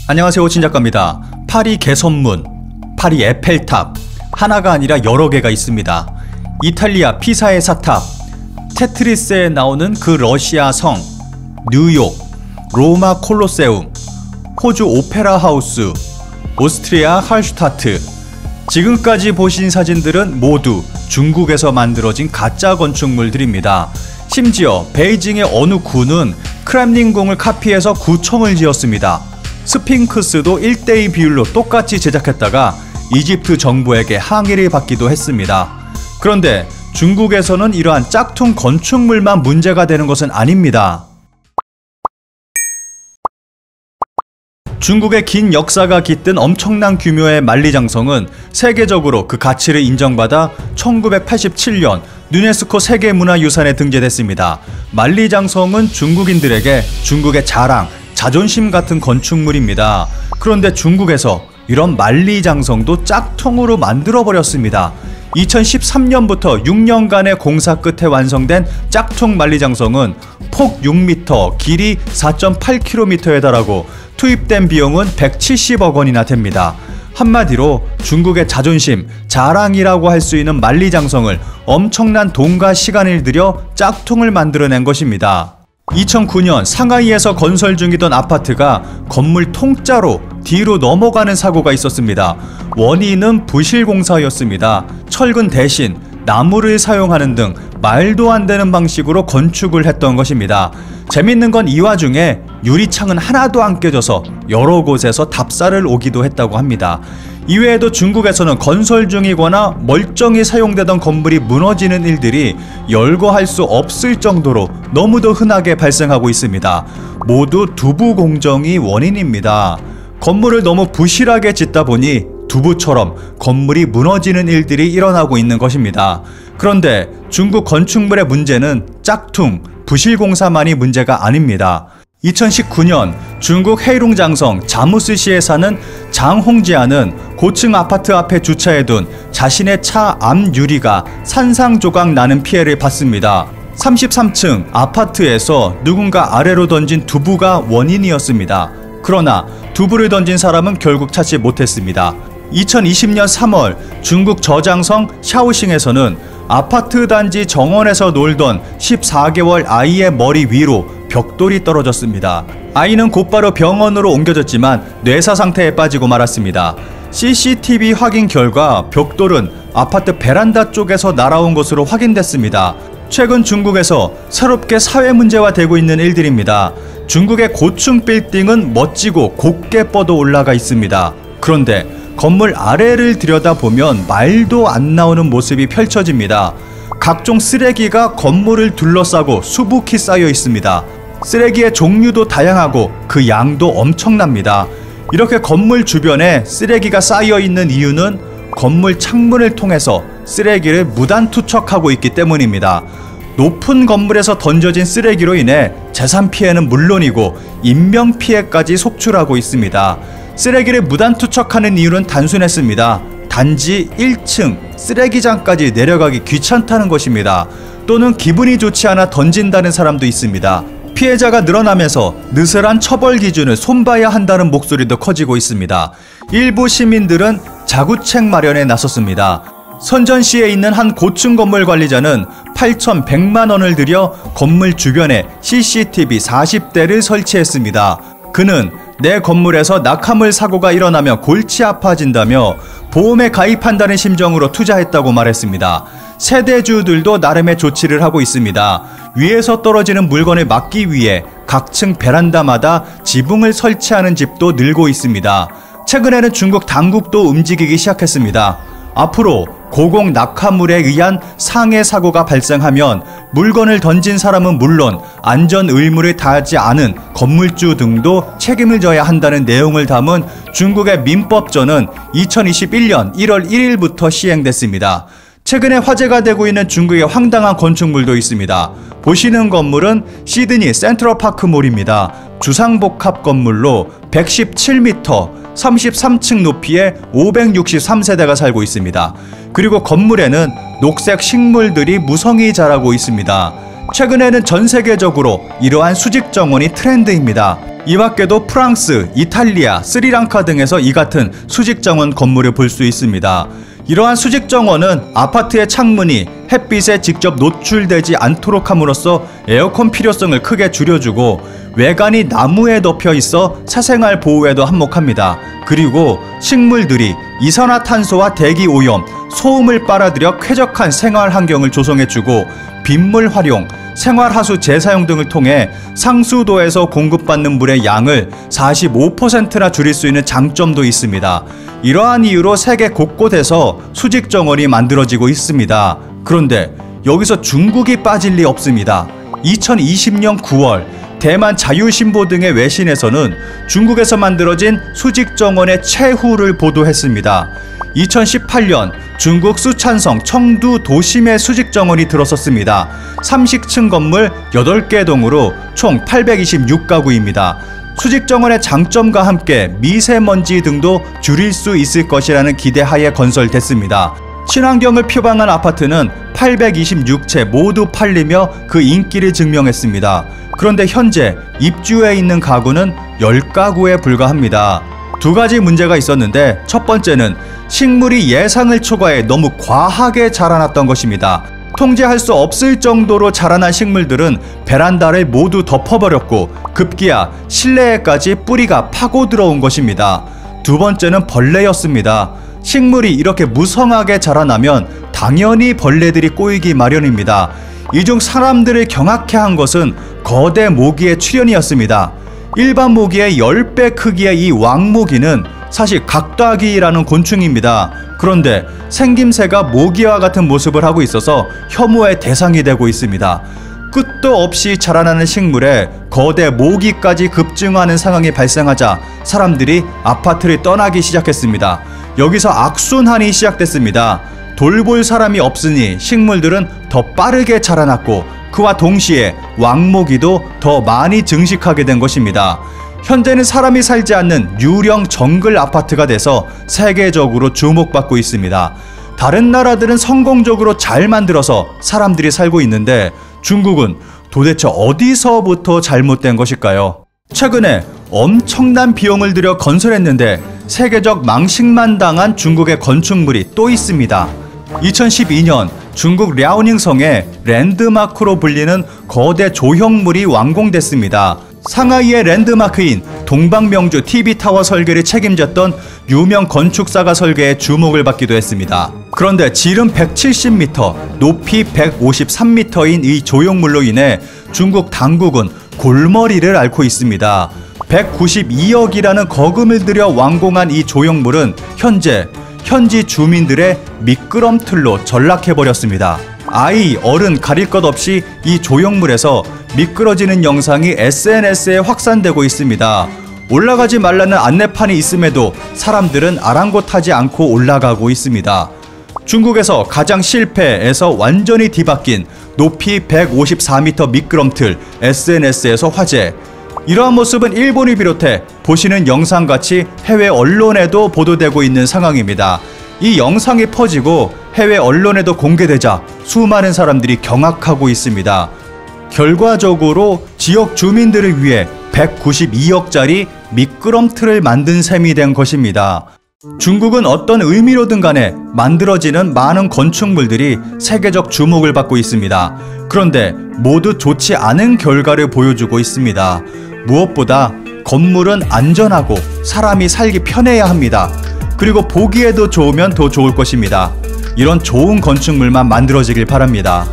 안녕하세요, 오친작가입니다. 파리 개선문, 파리 에펠탑, 하나가 아니라 여러 개가 있습니다. 이탈리아 피사의 사탑, 테트리스에 나오는 그 러시아 성, 뉴욕, 로마 콜로세움, 호주 오페라 하우스, 오스트리아 할슈타트. 지금까지 보신 사진들은 모두 중국에서 만들어진 가짜 건축물들입니다. 심지어 베이징의 어느 구는 크렘린궁을 카피해서 구청을 지었습니다. 스핑크스도 1:2 비율로 똑같이 제작했다가 이집트 정부에게 항의를 받기도 했습니다. 그런데 중국에서는 이러한 짝퉁 건축물만 문제가 되는 것은 아닙니다. 중국의 긴 역사가 깃든 엄청난 규모의 만리장성은 세계적으로 그 가치를 인정받아 1987년 유네스코 세계문화유산에 등재됐습니다. 만리장성은 중국인들에게 중국의 자랑, 자존심 같은 건축물입니다. 그런데 중국에서 이런 만리장성도 짝퉁으로 만들어버렸습니다. 2013년부터 6년간의 공사 끝에 완성된 짝퉁 만리장성은 폭 6m, 길이 4.8km에 달하고 투입된 비용은 170억 원이나 됩니다. 한마디로 중국의 자존심, 자랑이라고 할 수 있는 만리장성을 엄청난 돈과 시간을 들여 짝퉁을 만들어낸 것입니다. 2009년 상하이에서 건설 중이던 아파트가 건물 통짜로 뒤로 넘어가는 사고가 있었습니다. 원인은 부실공사였습니다. 철근 대신 나무를 사용하는 등 말도 안 되는 방식으로 건축을 했던 것입니다. 재밌는 건 이 와중에 유리창은 하나도 안 깨져서 여러 곳에서 답사를 오기도 했다고 합니다. 이외에도 중국에서는 건설 중이거나 멀쩡히 사용되던 건물이 무너지는 일들이 열거할 수 없을 정도로 너무도 흔하게 발생하고 있습니다. 모두 두부 공정이 원인입니다. 건물을 너무 부실하게 짓다 보니 두부처럼 건물이 무너지는 일들이 일어나고 있는 것입니다. 그런데 중국 건축물의 문제는 짝퉁, 부실공사만이 문제가 아닙니다. 2019년 중국 헤이룽장성 자무스시에 사는 장홍지아는 고층 아파트 앞에 주차해둔 자신의 차 앞 유리가 산산조각 나는 피해를 받습니다. 33층 아파트에서 누군가 아래로 던진 두부가 원인이었습니다. 그러나 두부를 던진 사람은 결국 찾지 못했습니다. 2020년 3월 중국 저장성 샤오싱에서는 아파트 단지 정원에서 놀던 14개월 아이의 머리 위로 벽돌이 떨어졌습니다. 아이는 곧바로 병원으로 옮겨졌지만 뇌사 상태에 빠지고 말았습니다. CCTV 확인 결과 벽돌은 아파트 베란다 쪽에서 날아온 것으로 확인됐습니다. 최근 중국에서 새롭게 사회 문제화 되고 있는 일들입니다. 중국의 고층 빌딩은 멋지고 곱게 뻗어 올라가 있습니다. 그런데 건물 아래를 들여다보면 말도 안 나오는 모습이 펼쳐집니다. 각종 쓰레기가 건물을 둘러싸고 수북히 쌓여 있습니다. 쓰레기의 종류도 다양하고 그 양도 엄청납니다. 이렇게 건물 주변에 쓰레기가 쌓여 있는 이유는 건물 창문을 통해서 쓰레기를 무단 투척하고 있기 때문입니다. 높은 건물에서 던져진 쓰레기로 인해 재산 피해는 물론이고 인명 피해까지 속출하고 있습니다. 쓰레기를 무단 투척하는 이유는 단순했습니다. 단지 1층 쓰레기장까지 내려가기 귀찮다는 것입니다. 또는 기분이 좋지 않아 던진다는 사람도 있습니다. 피해자가 늘어나면서 느슨한 처벌 기준을 손봐야 한다는 목소리도 커지고 있습니다. 일부 시민들은 자구책 마련에 나섰습니다. 선전시에 있는 한 고층 건물 관리자는 8,100만 원을 들여 건물 주변에 CCTV 40대를 설치했습니다. 그는 내 건물에서 낙하물 사고가 일어나면 골치 아파진다며 보험에 가입한다는 심정으로 투자했다고 말했습니다. 세대주들도 나름의 조치를 하고 있습니다. 위에서 떨어지는 물건을 막기 위해 각 층 베란다마다 지붕을 설치하는 집도 늘고 있습니다. 최근에는 중국 당국도 움직이기 시작했습니다. 앞으로 고공 낙하물에 의한 상해 사고가 발생하면 물건을 던진 사람은 물론 안전 의무를 다하지 않은 건물주 등도 책임을 져야 한다는 내용을 담은 중국의 민법전은 2021년 1월 1일부터 시행됐습니다. 최근에 화제가 되고 있는 중국의 황당한 건축물도 있습니다. 보시는 건물은 시드니 센트럴파크몰입니다. 주상복합 건물로 117m, 33층 높이에 563세대가 살고 있습니다. 그리고 건물에는 녹색 식물들이 무성히 자라고 있습니다. 최근에는 전 세계적으로 이러한 수직 정원이 트렌드입니다. 이 밖에도 프랑스, 이탈리아, 스리랑카 등에서 이 같은 수직 정원 건물을 볼 수 있습니다. 이러한 수직 정원은 아파트의 창문이 햇빛에 직접 노출되지 않도록 함으로써 에어컨 필요성을 크게 줄여주고 외관이 나무에 덮여 있어 사생활 보호에도 한몫합니다. 그리고 식물들이 이산화탄소와 대기 오염, 소음을 빨아들여 쾌적한 생활 환경을 조성해주고 빗물 활용, 생활하수 재사용 등을 통해 상수도에서 공급받는 물의 양을 45%나 줄일 수 있는 장점도 있습니다. 이러한 이유로 세계 곳곳에서 수직 정원이 만들어지고 있습니다. 그런데 여기서 중국이 빠질 리 없습니다. 2020년 9월 대만 자유신보 등의 외신에서는 중국에서 만들어진 수직 정원의 최후를 보도했습니다. 2018년 중국 수촨성 청두 도심의 수직 정원이 들어섰습니다. 30층 건물 8개 동으로 총 826가구입니다. 수직 정원의 장점과 함께 미세먼지 등도 줄일 수 있을 것이라는 기대하에 건설됐습니다. 친환경을 표방한 아파트는 826채 모두 팔리며 그 인기를 증명했습니다. 그런데 현재 입주해 있는 가구는 10가구에 불과합니다. 두 가지 문제가 있었는데 첫 번째는 식물이 예상을 초과해 너무 과하게 자라났던 것입니다. 통제할 수 없을 정도로 자라난 식물들은 베란다를 모두 덮어버렸고 급기야 실내에까지 뿌리가 파고 들어온 것입니다. 두 번째는 벌레였습니다. 식물이 이렇게 무성하게 자라나면 당연히 벌레들이 꼬이기 마련입니다. 이 중 사람들을 경악해 한 것은 거대 모기의 출현이었습니다. 일반 모기의 10배 크기의 이 왕모기는 사실 각닭이라는 곤충입니다. 그런데 생김새가 모기와 같은 모습을 하고 있어서 혐오의 대상이 되고 있습니다. 끝도 없이 자라나는 식물에 거대 모기까지 급증하는 상황이 발생하자 사람들이 아파트를 떠나기 시작했습니다. 여기서 악순환이 시작됐습니다. 돌볼 사람이 없으니 식물들은 더 빠르게 자라났고 그와 동시에 왕모기도 더 많이 증식하게 된 것입니다. 현재는 사람이 살지 않는 유령 정글 아파트가 돼서 세계적으로 주목받고 있습니다. 다른 나라들은 성공적으로 잘 만들어서 사람들이 살고 있는데 중국은 도대체 어디서부터 잘못된 것일까요? 최근에 엄청난 비용을 들여 건설했는데 세계적 망신만 당한 중국의 건축물이 또 있습니다. 2012년 중국 랴오닝성의 랜드마크로 불리는 거대 조형물이 완공됐습니다. 상하이의 랜드마크인 동방명주 TV타워 설계를 책임졌던 유명 건축사가 설계해 주목을 받기도 했습니다. 그런데 지름 170m, 높이 153m인 이 조형물로 인해 중국 당국은 골머리를 앓고 있습니다. 192억이라는 거금을 들여 완공한 이 조형물은 현지 주민들의 미끄럼틀로 전락해버렸습니다. 아이, 어른 가릴 것 없이 이 조형물에서 미끄러지는 영상이 SNS에 확산되고 있습니다. 올라가지 말라는 안내판이 있음에도 사람들은 아랑곳하지 않고 올라가고 있습니다. 중국에서 가장 실패해서 완전히 뒤바뀐 높이 154m 미끄럼틀 SNS에서 화제. 이러한 모습은 일본을 비롯해 보시는 영상같이 해외 언론에도 보도되고 있는 상황입니다. 이 영상이 퍼지고 해외 언론에도 공개되자 수많은 사람들이 경악하고 있습니다. 결과적으로 지역 주민들을 위해 192억짜리 미끄럼틀을 만든 셈이 된 것입니다. 중국은 어떤 의미로든 간에 만들어지는 많은 건축물들이 세계적 주목을 받고 있습니다. 그런데 모두 좋지 않은 결과를 보여주고 있습니다. 무엇보다 건물은 안전하고 사람이 살기 편해야 합니다. 그리고 보기에도 좋으면 더 좋을 것입니다. 이런 좋은 건축물만 만들어지길 바랍니다.